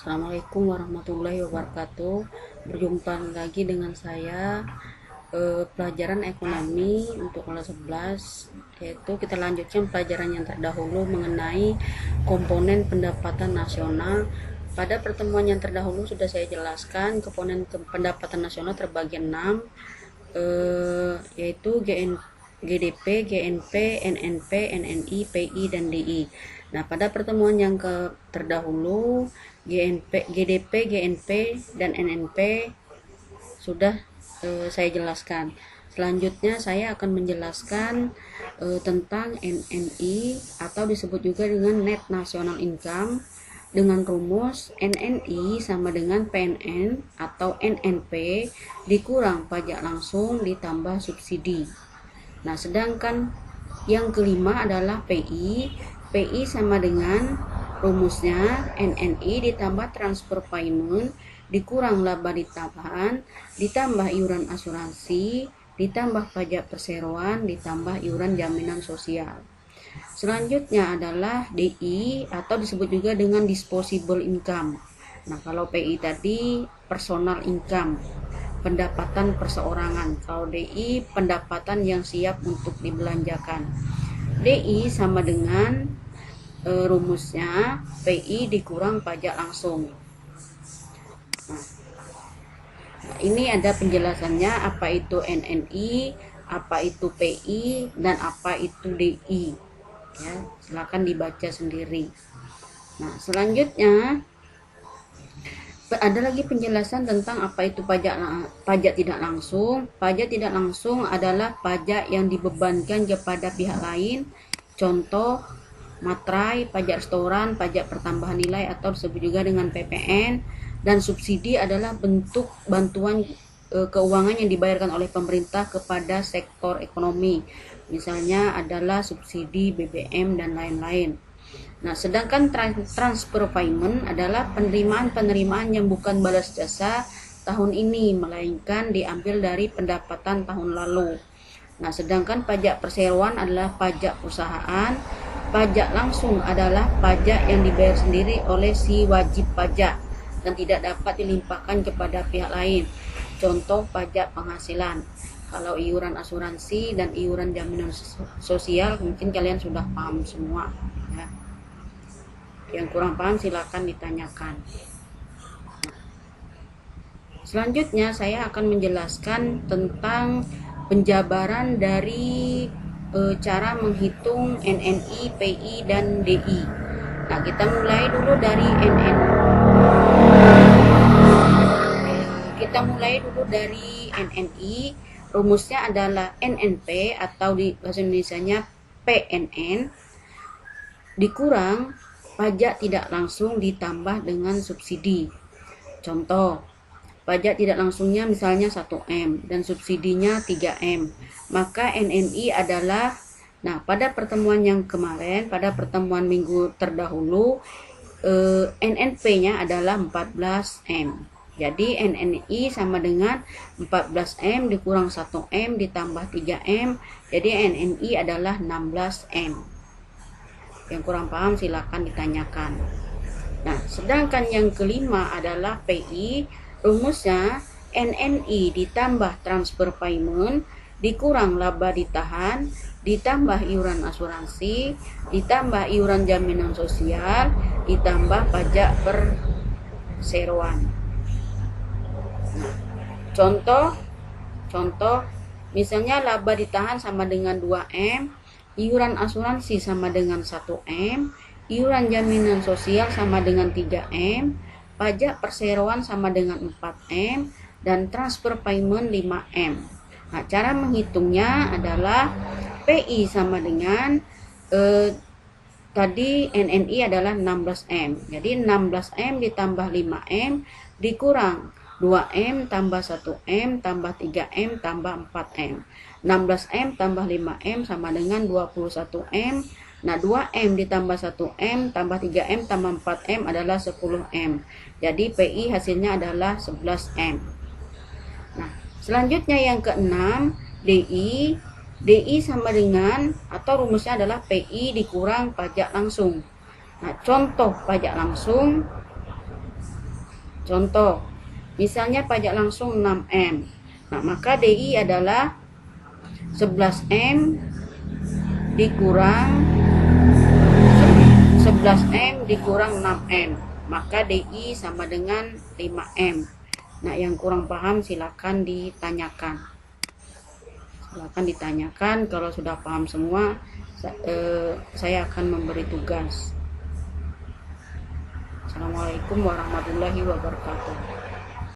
Assalamualaikum warahmatullahi wabarakatuh. Berjumpa lagi dengan saya, pelajaran ekonomi untuk kelas 11, yaitu kita lanjutkan pelajaran yang terdahulu mengenai komponen pendapatan nasional. Pada pertemuan yang terdahulu sudah saya jelaskan komponen pendapatan nasional terbagi 6, yaitu GDP, GNP, NNP, NNI, PI, dan DI. Nah, pada pertemuan yang terdahulu GDP, GNP, dan NNP sudah saya jelaskan. Selanjutnya saya akan menjelaskan tentang NNI atau disebut juga dengan Net National Income dengan rumus NNI sama dengan PNN atau NNP dikurang pajak langsung ditambah subsidi. Nah, sedangkan yang kelima adalah PI. PI sama dengan rumusnya NNI ditambah transfer payment dikurang laba ditahan ditambah iuran asuransi ditambah pajak perseroan ditambah iuran jaminan sosial. Selanjutnya adalah DI atau disebut juga dengan disposable income. Nah, kalau PI tadi personal income, pendapatan perseorangan. Kalau DI pendapatan yang siap untuk dibelanjakan. DI sama dengan rumusnya PI dikurang pajak langsung. Nah, ini ada penjelasannya apa itu NNI, apa itu PI, dan apa itu DI. Ya, silakan dibaca sendiri. Nah, selanjutnya ada lagi penjelasan tentang apa itu pajak tidak langsung. Pajak tidak langsung adalah pajak yang dibebankan kepada pihak lain. Contoh materai, pajak restoran, pajak pertambahan nilai atau disebut juga dengan PPN. Dan subsidi adalah bentuk bantuan keuangan yang dibayarkan oleh pemerintah kepada sektor ekonomi. Misalnya adalah subsidi BBM dan lain-lain. Nah, sedangkan transfer payment adalah penerimaan yang bukan balas jasa tahun ini, melainkan diambil dari pendapatan tahun lalu. Nah, sedangkan pajak perseroan adalah pajak perusahaan. Pajak langsung adalah pajak yang dibayar sendiri oleh si wajib pajak dan tidak dapat dilimpahkan kepada pihak lain. Contoh pajak penghasilan. Kalau iuran asuransi dan iuran jaminan sosial mungkin kalian sudah paham semua, ya. Yang kurang paham silakan ditanyakan. Selanjutnya saya akan menjelaskan tentang penjabaran dari cara menghitung NNI, PI, dan DI. Nah, kita mulai dulu dari NNI. Rumusnya adalah NNP atau di bahasa Indonesianya PNN dikurang pajak tidak langsung ditambah dengan subsidi. Contoh, pajak tidak langsungnya misalnya 1M dan subsidinya 3M. Maka NNI adalah, nah, pada pertemuan yang kemarin, pada pertemuan minggu terdahulu, NNP-nya adalah 14M. Jadi NNI sama dengan 14M dikurang 1M ditambah 3M. Jadi NNI adalah 16M. Yang kurang paham silakan ditanyakan. Nah, sedangkan yang kelima adalah PI. Rumusnya NNI ditambah transfer payment dikurang laba ditahan ditambah iuran asuransi ditambah iuran jaminan sosial ditambah pajak perseroan. Nah, contoh misalnya laba ditahan sama dengan 2M, iuran asuransi sama dengan 1M, iuran jaminan sosial sama dengan 3M, pajak perseroan sama dengan 4M, dan transfer payment 5M. Nah, cara menghitungnya adalah PI sama dengan tadi NNI adalah 16M. Jadi 16M ditambah 5M dikurang 2M tambah 1M tambah 3M tambah 4M. 16M tambah 5M sama dengan 21M. Nah, 2M ditambah 1M tambah 3M tambah 4M adalah 10M. Jadi PI hasilnya adalah 11M. Nah, selanjutnya yang keenam, DI. DI sama dengan atau rumusnya adalah PI dikurang pajak langsung. Nah, contoh pajak langsung Contoh, misalnya pajak langsung 6M. Nah, maka DI adalah 11M dikurang 11M dikurang 6M. Maka DI sama dengan 5M. Nah, yang kurang paham silakan ditanyakan. Kalau sudah paham semua, saya akan memberi tugas. Assalamualaikum warahmatullahi wabarakatuh.